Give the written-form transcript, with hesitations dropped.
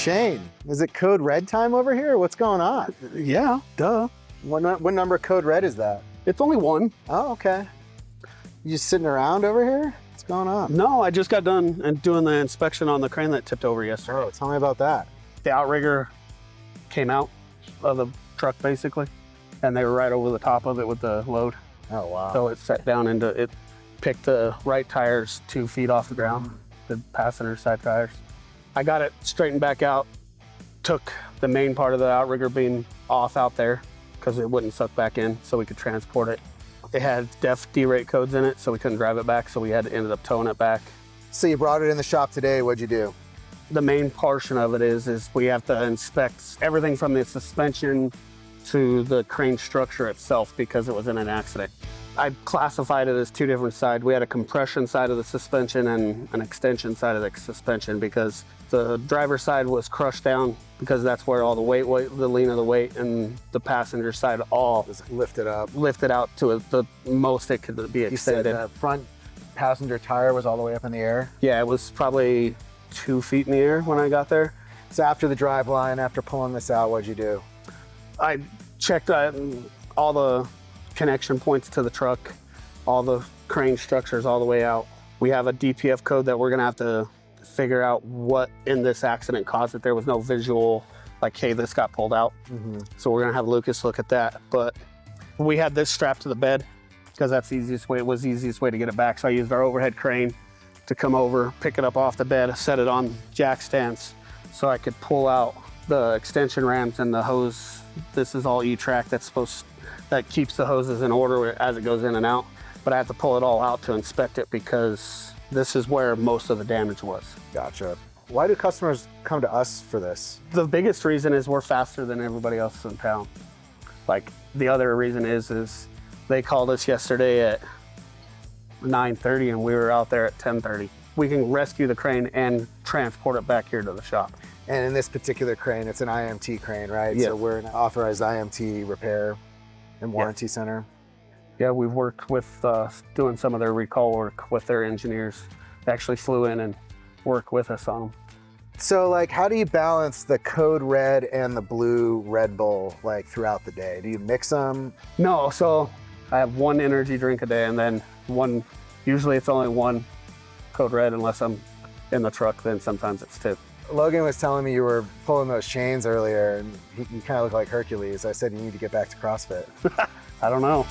Shane, is it Code Red time over here? What's going on? Yeah, duh. What number Code Red is that? It's only one. Oh, okay. You just sitting around over here? What's going on? No, I just got done and doing the inspection on the crane that tipped over yesterday. Oh, tell me about that. The outrigger came out of the truck basically, and they were right over the top of it with the load. Oh, wow. So it set down into it, picked the right tires 2 feet off the ground, the passenger side tires. I got it straightened back out, took the main part of the outrigger beam off out there because it wouldn't suck back in so we could transport it. It had def derate codes in it, so we couldn't drive it back, so we ended up towing it back. So you brought it in the shop today. What'd you do? The main portion of it is we have to inspect everything from the suspension to the crane structure itself because it was in an accident. I classified it as 2 different sides. We had a compression side of the suspension and an extension side of the suspension because the driver's side was crushed down because that's where all the weight, the lean of the weight, and the passenger side all Just lifted up. lifted out to the most it could be You said extended. the front passenger tire was all the way up in the air. Yeah, it was probably 2 feet in the air when I got there. So after the drive line, after pulling this out, what'd you do? I checked all the connection points to the truck, all the crane structures all the way out. We have a DPF code that we're gonna have to figure out what in this accident caused it. There was no visual, like, hey, this got pulled out. So we're gonna have Lucas look at that. But we had this strapped to the bed because that's the easiest way, it was the easiest way to get it back. So I used our overhead crane to come over, pick it up off the bed, set it on jack stands so I could pull out the extension rams and the hose. This is all E-track that keeps the hoses in order as it goes in and out. But I have to pull it all out to inspect it because this is where most of the damage was. Gotcha. Why do customers come to us for this? The biggest reason is we're faster than everybody else in town. Like, the other reason is they called us yesterday at 9:30 and we were out there at 10:30. We can rescue the crane and transport it back here to the shop. And in this particular crane, it's an IMT crane, right? Yeah. So we're an authorized IMT repair and warranty center. Yeah, we've worked with doing some of their recall work with their engineers. They actually flew in and worked with us on them. So, like, how do you balance the Code Red and the blue Red Bull, like, throughout the day? Do you mix them? No, so I have 1 energy drink a day and then usually it's only 1 Code Red unless I'm in the truck, then sometimes it's 2. Logan was telling me you were pulling those chains earlier, and you kind of look like Hercules. I said you need to get back to CrossFit. I don't know.